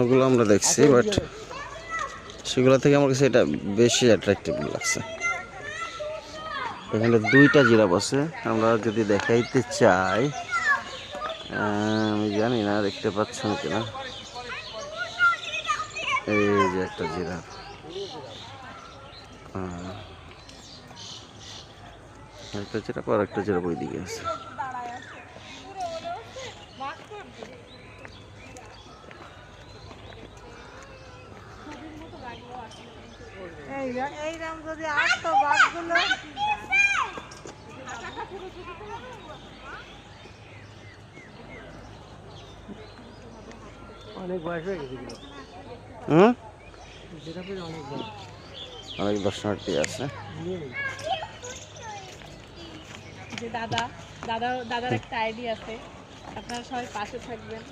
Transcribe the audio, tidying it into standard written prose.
ওগুলো আমরা দেখছি, বাট সেগুলো থেকে আমার কাছে এটা বেশি অ্যাট্রাকটিভ লাগছে। এখানে দুইটা জিরাফ আছে, আমরা যদি দেখাইতে চাই, আমি জানি না দেখতে পাচ্ছেন কিনা। এই যে একটা জিরাফ, একটা জিরাফ আর একটা জিরাফ ওই দিকে আছে। অনেক বয়স হয়ে গেছে, অনেক দর্শনার্থী আছে। যে দাদার একটা আইডি আছে, আপনারা সবাই পাশে থাকবেন।